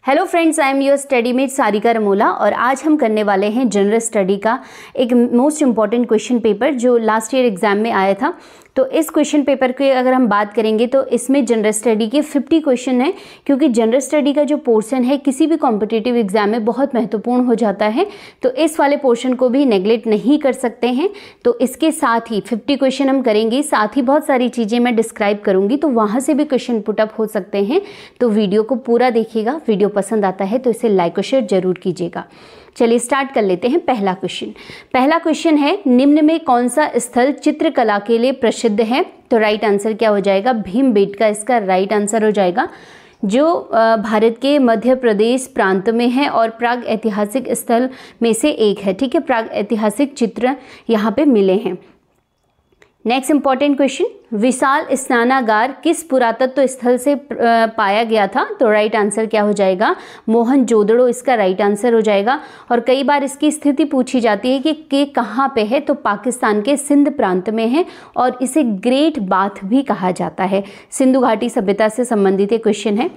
Hello friends, I am your studymate Sarika Ramola और आज हम करने वाले हैं जनरल स्टडी का एक मोस्ट इम्पॉर्टेंट क्वेश्चन पेपर जो लास्ट ईयर एग्जाम में आया था। तो इस क्वेश्चन पेपर की अगर हम बात करेंगे तो इसमें जनरल स्टडी के 50 क्वेश्चन है, क्योंकि जनरल स्टडी का जो पोर्शन है किसी भी कॉम्पिटिटिव एग्जाम में बहुत महत्वपूर्ण हो जाता है, तो इस वाले पोर्शन को भी नेग्लेक्ट नहीं कर सकते हैं। तो इसके साथ ही 50 क्वेश्चन हम करेंगे, साथ ही बहुत सारी चीज़ें मैं डिस्क्राइब करूँगी, तो वहाँ से भी क्वेश्चन पुटअप हो सकते हैं। तो वीडियो को पूरा देखिएगा, वीडियो पसंद आता है तो इसे लाइक और शेयर जरूर कीजिएगा। चलिए स्टार्ट कर लेते हैं। पहला क्वेश्चन है, निम्न में कौन सा स्थल चित्रकला के लिए प्रसिद्ध है? तो राइट आंसर क्या हो जाएगा? भीमबेटका इसका राइट आंसर हो जाएगा, जो भारत के मध्य प्रदेश प्रांत में है और प्राग ऐतिहासिक स्थल में से एक है। ठीक है, प्राग ऐतिहासिक चित्र यहाँ पे मिले हैं। नेक्स्ट इंपॉर्टेंट क्वेश्चन, विशाल स्नानागार किस पुरातत्व स्थल से पाया गया था? तो राइट आंसर क्या हो जाएगा? मोहनजोदड़ो इसका राइट आंसर हो जाएगा। और कई बार इसकी स्थिति पूछी जाती है कि कहाँ पे है, तो पाकिस्तान के सिंध प्रांत में है और इसे ग्रेट बाथ भी कहा जाता है। सिंधु घाटी सभ्यता से संबंधित एक क्वेश्चन है।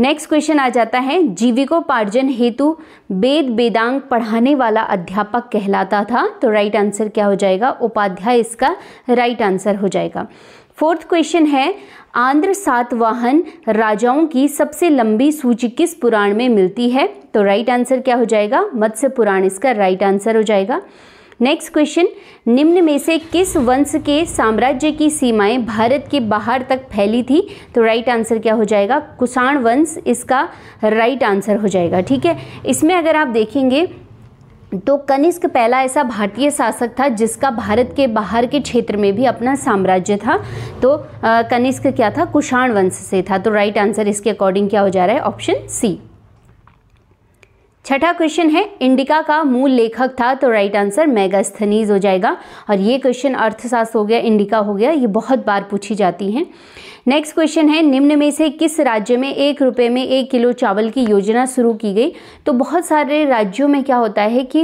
नेक्स्ट क्वेश्चन आ जाता है, जीविकोपार्जन हेतु वेद वेदांग पढ़ाने वाला अध्यापक कहलाता था? तो राइट आंसर क्या हो जाएगा? उपाध्याय इसका राइट आंसर हो जाएगा। फोर्थ क्वेश्चन है, आंध्र सातवाहन राजाओं की सबसे लंबी सूची किस पुराण में मिलती है? तो राइट आंसर क्या हो जाएगा? मत्स्य पुराण इसका राइट आंसर हो जाएगा। नेक्स्ट क्वेश्चन, निम्न में से किस वंश के साम्राज्य की सीमाएं भारत के बाहर तक फैली थी? तो राइट आंसर क्या हो जाएगा? कुषाण वंश इसका राइट आंसर हो जाएगा। ठीक है, इसमें अगर आप देखेंगे तो कनिष्क पहला ऐसा भारतीय शासक था जिसका भारत के बाहर के क्षेत्र में भी अपना साम्राज्य था। तो कनिष्क क्या था? कुषाण वंश से था। तो राइट आंसर इसके अकॉर्डिंग क्या हो जा रहा है? Option C. छठा क्वेश्चन है, इंडिका का मूल लेखक था? तो राइट आंसर मेगास्थनीज हो जाएगा। और ये क्वेश्चन अर्थशास्त्र हो गया, इंडिका हो गया, ये बहुत बार पूछी जाती हैं। नेक्स्ट क्वेश्चन है, निम्न में से किस राज्य में 1 रुपये में 1 किलो चावल की योजना शुरू की गई? तो बहुत सारे राज्यों में क्या होता है कि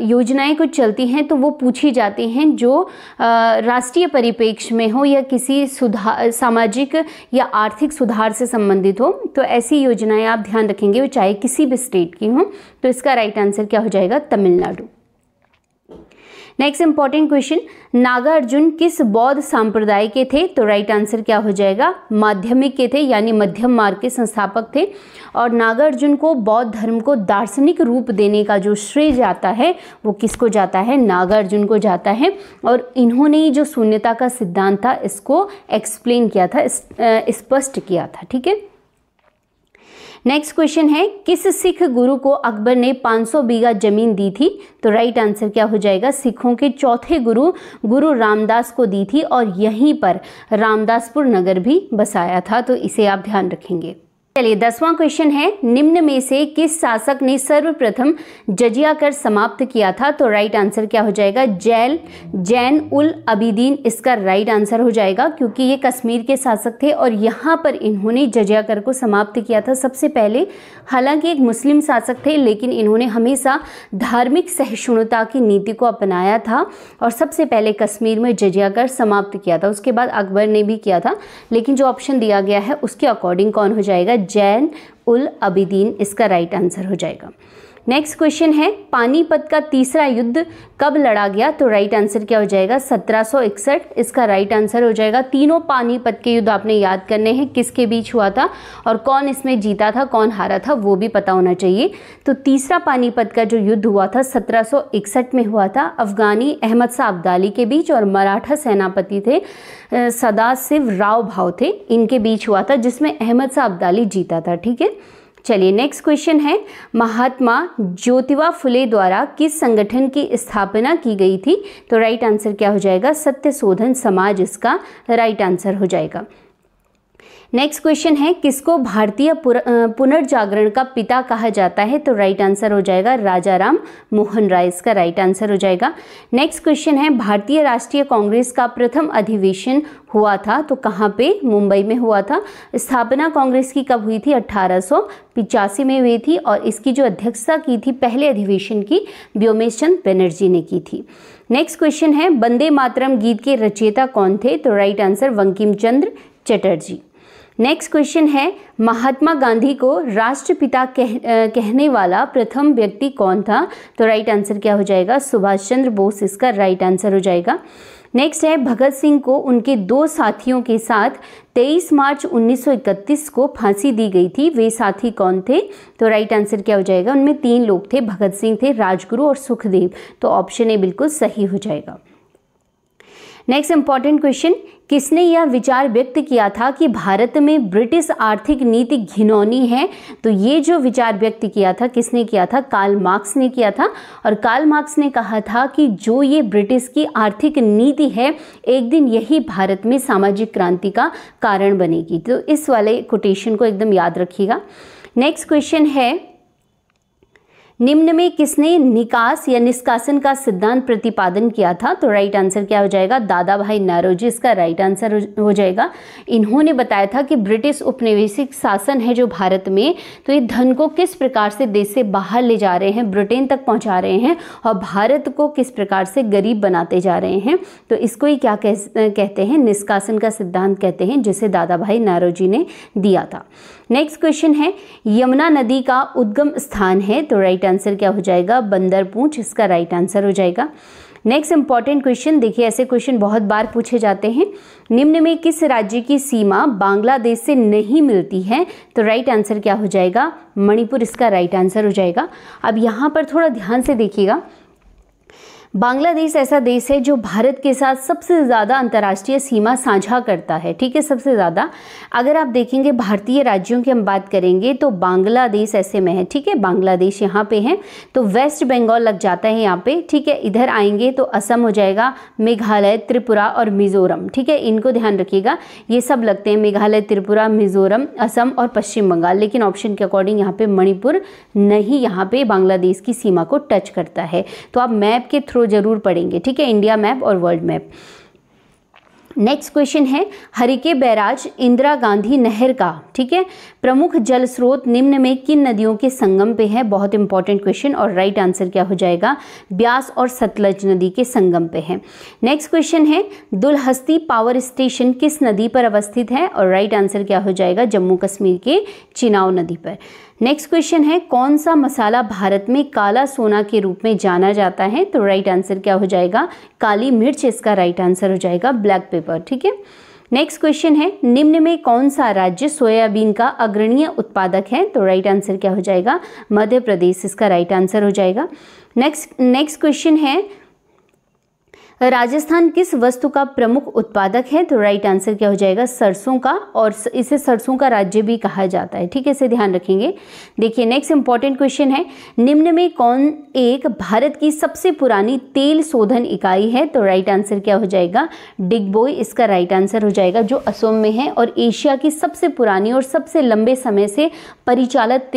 योजनाएं कुछ चलती हैं तो वो पूछी जाती हैं जो राष्ट्रीय परिप्रेक्ष्य में हो या किसी सुधार, सामाजिक या आर्थिक सुधार से संबंधित हो। तो ऐसी योजनाएं आप ध्यान रखेंगे, वो चाहे किसी भी स्टेट की हो। तो इसका राइट आंसर क्या हो जाएगा? Tamil Nadu. Next important question, Nagarjuna किस बौद्ध संप्रदाय के थे? तो राइट आंसर क्या हो जाएगा? माध्यमिक के थे, यानी मध्यम मार्ग के संस्थापक थे। और नागार्जुन को बौद्ध धर्म को दार्शनिक रूप देने का जो श्रेय जाता है वो किसको जाता है? नागार्जुन को जाता है। और इन्होंने ही जो शून्यता का सिद्धांत था इसको एक्सप्लेन किया था, स्पष्ट किया था। ठीक है। नेक्स्ट क्वेश्चन है, किस सिख गुरु को अकबर ने 500 बीघा जमीन दी थी? तो राइट आंसर क्या हो जाएगा? सिखों के चौथे गुरु रामदास को दी थी और यहीं पर रामदासपुर नगर भी बसाया था। तो इसे आप ध्यान रखेंगे। चलिए 10वां क्वेश्चन है, निम्न में से किस शासक ने सर्वप्रथम जजिया कर समाप्त किया था? तो राइट आंसर क्या हो जाएगा? जैन उल अबिदीन इसका राइट आंसर हो जाएगा, क्योंकि ये कश्मीर के शासक थे और यहाँ पर इन्होंने जजिया कर को समाप्त किया था सबसे पहले। हालांकि एक मुस्लिम शासक थे, लेकिन इन्होंने हमेशा धार्मिक सहिष्णुता की नीति को अपनाया था और सबसे पहले कश्मीर में जजिया कर समाप्त किया था। उसके बाद अकबर ने भी किया था, लेकिन जो ऑप्शन दिया गया है उसके अकॉर्डिंग कौन हो जाएगा? जैन उल अबिदीन इसका राइट आंसर हो जाएगा। नेक्स्ट क्वेश्चन है, पानीपत का तीसरा युद्ध कब लड़ा गया? तो राइट आंसर क्या हो जाएगा? 1761 इसका राइट आंसर हो जाएगा। तीनों पानीपत के युद्ध आपने याद करने हैं, किसके बीच हुआ था और कौन इसमें जीता था, कौन हारा था, वो भी पता होना चाहिए। तो तीसरा पानीपत का जो युद्ध हुआ था 1761 में हुआ था, अफगानी अहमद शाह अब्दाली के बीच और मराठा सेनापति थे सदाशिव राव भाव थे, इनके बीच हुआ था, जिसमें अहमद शाह अब्दाली जीता था। ठीक है। चलिए नेक्स्ट क्वेश्चन है, महात्मा ज्योतिबा फुले द्वारा किस संगठन की स्थापना की गई थी? तो राइट आंसर क्या हो जाएगा? सत्य शोधन समाज इसका राइट आंसर हो जाएगा। नेक्स्ट क्वेश्चन है, किसको भारतीय पुनर्जागरण का पिता कहा जाता है? तो राइट आंसर हो जाएगा राजा राम मोहन राय इसका राइट आंसर हो जाएगा। नेक्स्ट क्वेश्चन है, भारतीय राष्ट्रीय कांग्रेस का प्रथम अधिवेशन हुआ था तो कहाँ पे? मुंबई में हुआ था। स्थापना कांग्रेस की कब हुई थी? 1885 में हुई थी और इसकी जो अध्यक्षता की थी पहले अधिवेशन की व्योमेश चंद्र बनर्जी ने की थी। नेक्स्ट क्वेश्चन है, वंदे मातरम गीत के रचयिता कौन थे? तो right answer Bankim Chandra Chatterjee. Next question है, महात्मा गांधी को राष्ट्रपिता कहने वाला प्रथम व्यक्ति कौन था? तो राइट आंसर क्या हो जाएगा? सुभाष चंद्र बोस इसका राइट आंसर हो जाएगा। नेक्स्ट है, भगत सिंह को उनके 2 साथियों के साथ 23 मार्च 1931 को फांसी दी गई थी, वे साथी कौन थे? तो राइट आंसर क्या हो जाएगा? उनमें 3 लोग थे, भगत सिंह थे, राजगुरु और सुखदेव। तो ऑप्शन ए बिल्कुल सही हो जाएगा। नेक्स्ट इंपॉर्टेंट क्वेश्चन, किसने यह विचार व्यक्त किया था कि भारत में ब्रिटिश आर्थिक नीति घिनौनी है? तो ये जो विचार व्यक्त किया था किसने किया था? कार्ल मार्क्स ने किया था। और कार्ल मार्क्स ने कहा था कि जो ये ब्रिटिश की आर्थिक नीति है एक दिन यही भारत में सामाजिक क्रांति का कारण बनेगी। तो इस वाले कोटेशन को एकदम याद रखिएगा। नेक्स्ट क्वेश्चन है, निम्न में किसने निकास या निष्कासन का सिद्धांत प्रतिपादन किया था? तो राइट आंसर क्या हो जाएगा? दादा भाई नौरोजी इसका राइट आंसर हो जाएगा। इन्होंने बताया था कि ब्रिटिश उपनिवेशिक शासन है जो भारत में, तो ये धन को किस प्रकार से देश से बाहर ले जा रहे हैं, ब्रिटेन तक पहुंचा रहे हैं और भारत को किस प्रकार से गरीब बनाते जा रहे हैं। तो इसको ही क्या कहते हैं? निष्कासन का सिद्धांत कहते हैं, जिसे दादा भाई नौरोजी ने दिया था। नेक्स्ट क्वेश्चन है, यमुना नदी का उद्गम स्थान है? तो राइट आंसर क्या हो जाएगा? बंदरपूंछ इसका राइट आंसर हो जाएगा। नेक्स्ट इंपॉर्टेंट क्वेश्चन, देखिए ऐसे क्वेश्चन बहुत बार पूछे जाते हैं। निम्न में किस राज्य की सीमा बांग्लादेश से नहीं मिलती है? तो राइट आंसर क्या हो जाएगा? मणिपुर इसका राइट आंसर हो जाएगा। अब यहाँ पर थोड़ा ध्यान से देखिएगा, बांग्लादेश ऐसा देश है जो भारत के साथ सबसे ज़्यादा अंतर्राष्ट्रीय सीमा साझा करता है, ठीक है, सबसे ज़्यादा। अगर आप देखेंगे भारतीय राज्यों की हम बात करेंगे तो बांग्लादेश ऐसे में है, ठीक है, बांग्लादेश यहाँ पे है, तो वेस्ट बंगाल लग जाता है यहाँ पे, ठीक है। इधर आएंगे तो असम हो जाएगा, मेघालय, त्रिपुरा और मिजोरम, ठीक है, इनको ध्यान रखिएगा, ये सब लगते हैं, मेघालय, त्रिपुरा, मिजोरम, असम और पश्चिम बंगाल। लेकिन ऑप्शन के अकॉर्डिंग यहाँ पे मणिपुर नहीं, यहाँ पे बांग्लादेश की सीमा को टच करता है। तो आप मैप के थ्रू जरूर पढ़ेंगे, ठीक है, इंडिया मैप और वर्ल्ड मैप। नेक्स्ट क्वेश्चन है, हरिके बैराज इंदिरा गांधी नहर का, ठीक है, प्रमुख जल स्रोत निम्न में किन नदियों के संगम पे है? बहुत इंपॉर्टेंट क्वेश्चन। और राइट आंसर क्या हो जाएगा? ब्यास और सतलज नदी के संगम पे है। नेक्स्ट क्वेश्चन है, दुलहस्ती पावर स्टेशन किस नदी पर अवस्थित है? और राइट आंसर क्या हो जाएगा? जम्मू कश्मीर के चिनाव नदी पर। नेक्स्ट क्वेश्चन है, कौन सा मसाला भारत में काला सोना के रूप में जाना जाता है? तो राइट आंसर क्या हो जाएगा? काली मिर्च इसका राइट आंसर हो जाएगा, ब्लैक पेपर, ठीक है। नेक्स्ट क्वेश्चन है, निम्न में कौन सा राज्य सोयाबीन का अग्रणीय उत्पादक है? तो राइट आंसर क्या हो जाएगा? मध्य प्रदेश इसका राइट आंसर हो जाएगा। नेक्स्ट क्वेश्चन है, राजस्थान किस वस्तु का प्रमुख उत्पादक है? तो राइट आंसर क्या हो जाएगा? सरसों का, और इसे सरसों का राज्य भी कहा जाता है, ठीक है, इसे ध्यान रखेंगे। देखिए नेक्स्ट इंपॉर्टेंट क्वेश्चन है, निम्न में कौन एक भारत की सबसे पुरानी तेल शोधन इकाई है? तो राइट आंसर क्या हो जाएगा? डिगबोई इसका राइट आंसर हो जाएगा, जो असम में है और एशिया की सबसे पुरानी और सबसे लंबे समय से परिचालित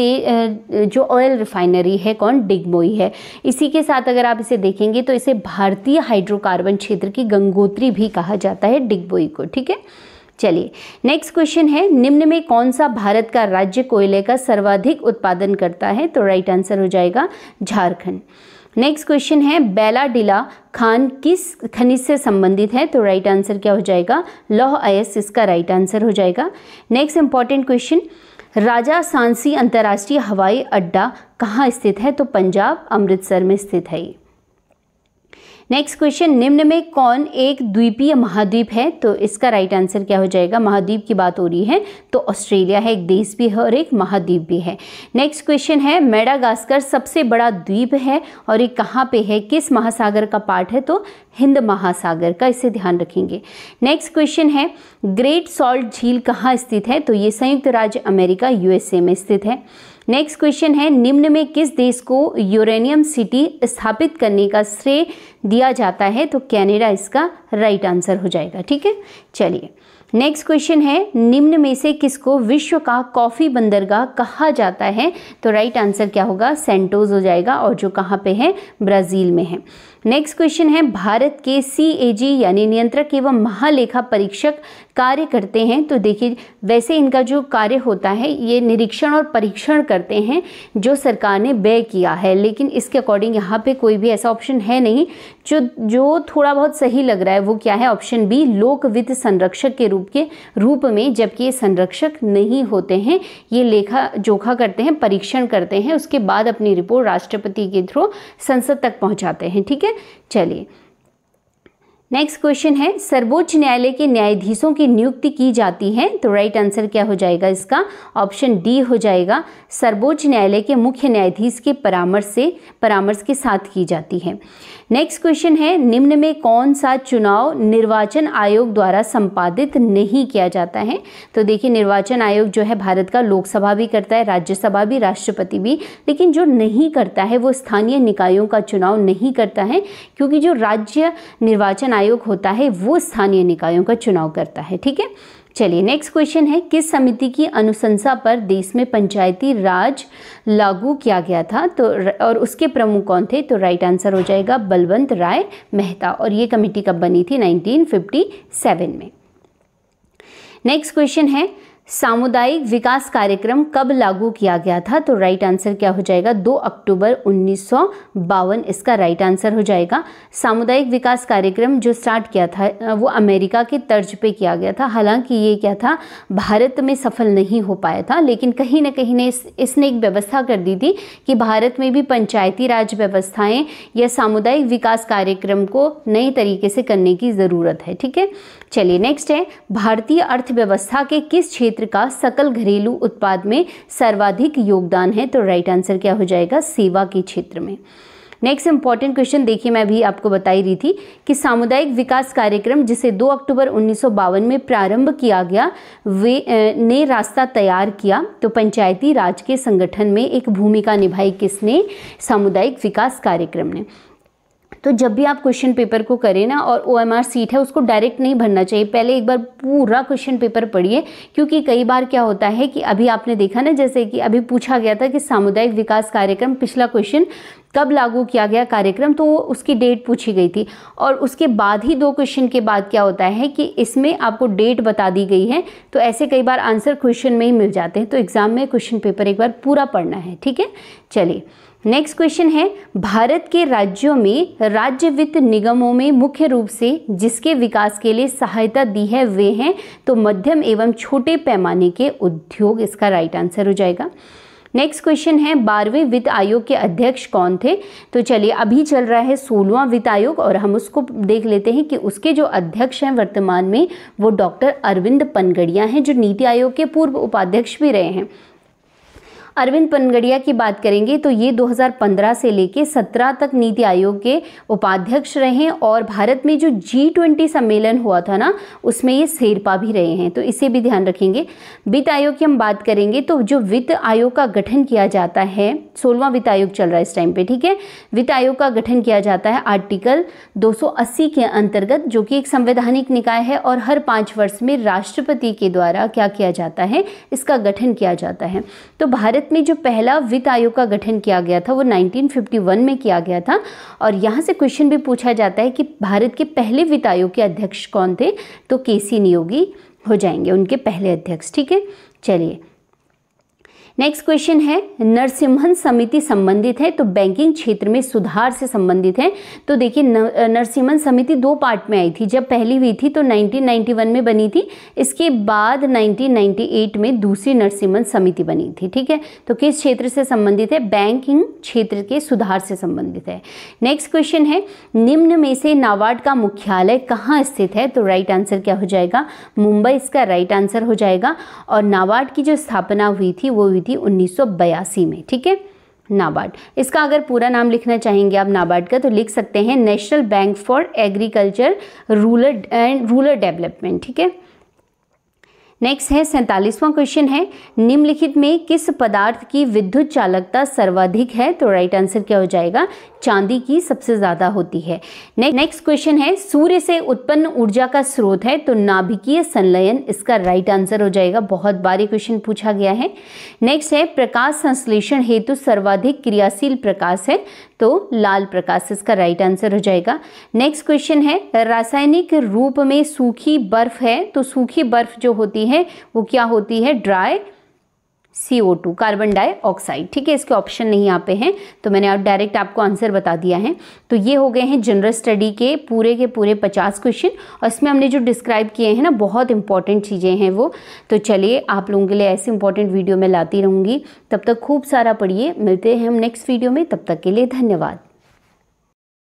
जो ऑयल रिफाइनरी है, कौन? डिगबोई है। इसी के साथ अगर आप इसे देखेंगे तो इसे भारतीय हाइड्रोकार्बन क्षेत्र की गंगोत्री भी कहा जाता है, डिगबोई को, ठीक है। चलिए नेक्स्ट क्वेश्चन है, निम्न में कौन सा भारत का राज्य कोयले का सर्वाधिक उत्पादन करता है? तो राइट आंसर हो जाएगा झारखंड। नेक्स्ट क्वेश्चन है, बैलाडीला खान किस खनिज से संबंधित है? तो राइट आंसर क्या हो जाएगा? लौह अयस्क इसका राइट आंसर हो जाएगा। नेक्स्ट इंपॉर्टेंट क्वेश्चन, राजा सांसी अंतर्राष्ट्रीय हवाई अड्डा कहाँ स्थित है? तो पंजाब, अमृतसर में स्थित है। नेक्स्ट क्वेश्चन, निम्न में कौन एक द्वीपीय महाद्वीप है? तो इसका राइट आंसर क्या हो जाएगा? महाद्वीप की बात हो रही है तो ऑस्ट्रेलिया है, एक देश भी है और एक महाद्वीप भी है। नेक्स्ट क्वेश्चन है, मेडागास्कर सबसे बड़ा द्वीप है और ये कहाँ पे है, किस महासागर का पार्ट है? तो हिंद महासागर का, इसे ध्यान रखेंगे। नेक्स्ट क्वेश्चन है, ग्रेट सॉल्ट झील कहाँ स्थित है? तो ये संयुक्त राज्य अमेरिका यूएसए में स्थित है। नेक्स्ट क्वेश्चन है, निम्न में किस देश को यूरेनियम सिटी स्थापित करने का श्रेय दिया जाता है? तो कनाडा इसका राइट आंसर हो जाएगा, ठीक है। चलिए नेक्स्ट क्वेश्चन है, निम्न में से किसको विश्व का कॉफी बंदरगाह कहा जाता है? तो राइट आंसर क्या होगा? सेंटोस हो जाएगा, और जो कहाँ पे है? ब्राज़ील में है। नेक्स्ट क्वेश्चन है, भारत के CAG यानी नियंत्रक एवं महालेखा परीक्षक कार्य करते हैं। तो देखिए वैसे इनका जो कार्य होता है ये निरीक्षण और परीक्षण करते हैं जो सरकार ने व्यय किया है, लेकिन इसके अकॉर्डिंग यहाँ पे कोई भी ऐसा ऑप्शन है नहीं। जो थोड़ा बहुत सही लग रहा है वो क्या है, ऑप्शन बी, लोक वित्त संरक्षक के रूप में, जबकि ये संरक्षक नहीं होते हैं, ये लेखा जोखा करते हैं, परीक्षण करते हैं, उसके बाद अपनी रिपोर्ट राष्ट्रपति के थ्रू संसद तक पहुंचाते हैं। ठीक है, चलिए नेक्स्ट क्वेश्चन है, सर्वोच्च न्यायालय के न्यायाधीशों की नियुक्ति की जाती है। तो राइट आंसर क्या हो जाएगा इसका, ऑप्शन डी हो जाएगा, सर्वोच्च न्यायालय के मुख्य न्यायाधीश के परामर्श के साथ की जाती है। नेक्स्ट क्वेश्चन है, निम्न में कौन सा चुनाव निर्वाचन आयोग द्वारा संपादित नहीं किया जाता है। तो देखिए निर्वाचन आयोग जो है भारत का लोकसभा भी करता है, राज्यसभा भी, राष्ट्रपति भी, लेकिन जो नहीं करता है वो स्थानीय निकायों का चुनाव नहीं करता है, क्योंकि जो राज्य निर्वाचन आयोग होता है वो स्थानीय निकायों का चुनाव करता है। ठीक है, चलिए नेक्स्ट क्वेश्चन है, किस समिति की अनुशंसा पर देश में पंचायती राज लागू किया गया था। तो और उसके प्रमुख कौन थे। तो राइट आंसर हो जाएगा बलवंत राय मेहता, और ये कमेटी कब बनी थी, 1957 में। नेक्स्ट क्वेश्चन है, सामुदायिक विकास कार्यक्रम कब लागू किया गया था। तो राइट आंसर क्या हो जाएगा, 2 अक्टूबर 1952 इसका राइट आंसर हो जाएगा। सामुदायिक विकास कार्यक्रम जो स्टार्ट किया था वो अमेरिका के तर्ज पे किया गया था, हालांकि ये क्या था, भारत में सफल नहीं हो पाया था, लेकिन कहीं ना कहीं ने इसने एक व्यवस्था कर दी थी कि भारत में भी पंचायती राज व्यवस्थाएं या सामुदायिक विकास कार्यक्रम को नए तरीके से करने की ज़रूरत है। ठीक है, चलिए नेक्स्ट है, भारतीय अर्थव्यवस्था के किस क्षेत्र का सकल घरेलू उत्पाद में सर्वाधिक योगदान है। तो राइट आंसर क्या हो जाएगा, सेवा के क्षेत्र में। नेक्स्ट इंपॉर्टेंट क्वेश्चन देखिए, मैं भी आपको बता ही रही थी कि सामुदायिक विकास कार्यक्रम जिसे 2 अक्टूबर 1952 में प्रारंभ किया गया ने रास्ता तैयार किया। तो पंचायती राज के संगठन में एक भूमिका निभाई किसने, सामुदायिक विकास कार्यक्रम ने। तो जब भी आप क्वेश्चन पेपर को करें ना, और OMR सीट है उसको डायरेक्ट नहीं भरना चाहिए, पहले एक बार पूरा क्वेश्चन पेपर पढ़िए, क्योंकि कई बार क्या होता है कि अभी आपने देखा ना, जैसे कि अभी पूछा गया था कि सामुदायिक विकास कार्यक्रम पिछला क्वेश्चन कब लागू किया गया कार्यक्रम, तो उसकी डेट पूछी गई थी, और उसके बाद ही 2 क्वेश्चन के बाद क्या होता है कि इसमें आपको डेट बता दी गई है, तो ऐसे कई बार आंसर क्वेश्चन में ही मिल जाते हैं। तो एग्जाम में क्वेश्चन पेपर एक बार पूरा पढ़ना है। ठीक है, चलिए नेक्स्ट क्वेश्चन है, भारत के राज्यों में राज्य वित्त निगमों में मुख्य रूप से जिसके विकास के लिए सहायता दी है वे हैं। तो मध्यम एवं छोटे पैमाने के उद्योग इसका राइट आंसर हो जाएगा। नेक्स्ट क्वेश्चन है, 12वें वित्त आयोग के अध्यक्ष कौन थे। तो चलिए अभी चल रहा है 16वां वित्त आयोग, और हम उसको देख लेते हैं कि उसके जो अध्यक्ष हैं वर्तमान में वो डॉक्टर अरविंद पनगड़िया हैं, जो नीति आयोग के पूर्व उपाध्यक्ष भी रहे हैं। अरविंद पनगड़िया की बात करेंगे तो ये 2015 से लेके 17 तक नीति आयोग के उपाध्यक्ष रहे हैं, और भारत में जो G20 सम्मेलन हुआ था ना, उसमें ये शेरपा भी रहे हैं, तो इसे भी ध्यान रखेंगे। वित्त आयोग की हम बात करेंगे तो जो वित्त आयोग का गठन किया जाता है, 16वां वित्त आयोग चल रहा है इस टाइम पे। ठीक है, वित्त आयोग का गठन किया जाता है आर्टिकल 280 के अंतर्गत, जो कि एक संवैधानिक निकाय है, और हर 5 वर्ष में राष्ट्रपति के द्वारा क्या किया जाता है, इसका गठन किया जाता है। तो भारत में जो पहला वित्त आयोग का गठन किया गया था वो 1951 में किया गया था, और यहाँ से क्वेश्चन भी पूछा जाता है कि भारत के पहले वित्त आयोग के अध्यक्ष कौन थे। तो केसी नियोगी हो जाएंगे उनके पहले अध्यक्ष। ठीक है, चलिए नेक्स्ट क्वेश्चन है, नरसिम्हन समिति संबंधित है। तो बैंकिंग क्षेत्र में सुधार से संबंधित है। तो देखिए नरसिम्हन समिति 2 पार्ट में आई थी, जब पहली हुई थी तो 1991 में बनी थी, इसके बाद 1998 में दूसरी नरसिम्हन समिति बनी थी। ठीक है, तो किस क्षेत्र से संबंधित है, बैंकिंग क्षेत्र के सुधार से संबंधित है। नेक्स्ट क्वेश्चन है, निम्न में से नाबार्ड का मुख्यालय कहाँ स्थित है। तो राइट आंसर क्या हो जाएगा, मुंबई इसका राइट आंसर हो जाएगा। और नाबार्ड की जो स्थापना हुई थी वो हुई थी 1982 में। ठीक है, नाबार्ड, इसका अगर पूरा नाम लिखना चाहेंगे आप नाबार्ड का तो लिख सकते हैं national bank for agriculture rural development. ठीक है, नेक्स्ट है 47वां क्वेश्चन है, निम्नलिखित में किस पदार्थ की विद्युत चालकता सर्वाधिक है? तो राइट आंसर क्या हो जाएगा? चांदी की सबसे ज्यादा होती है। नेक्स्ट क्वेश्चन है, सूर्य से उत्पन्न ऊर्जा का स्रोत है? तो नाभिकीय संलयन इसका राइट आंसर हो जाएगा। बहुत बार ये क्वेश्चन पूछा गया है। नेक्स्ट है, प्रकाश संश्लेषण हेतु सर्वाधिक क्रियाशील प्रकाश है? तो लाल प्रकाश इसका राइट आंसर हो जाएगा। नेक्स्ट क्वेश्चन है, रासायनिक रूप में सूखी बर्फ है? तो सूखी बर्फ जो होती है वो क्या होती है? Dry CO2, carbon dioxide. ठीक है, इसके ऑप्शन नहीं यहाँ पे हैं, तो मैंने आप डायरेक्ट आपको आंसर बता दिया है। तो ये हो गए हैं जनरल स्टडी के पूरे 50 क्वेश्चन, और इसमें हमने जो डिस्क्राइब किए हैं ना, बहुत इंपॉर्टेंट चीज़ें हैं वो। तो चलिए, आप लोगों के लिए ऐसे इंपॉर्टेंट वीडियो मैं लाती रहूँगी। तब तक खूब सारा पढ़िए। मिलते हैं हम नेक्स्ट वीडियो में, तब तक के लिए धन्यवाद।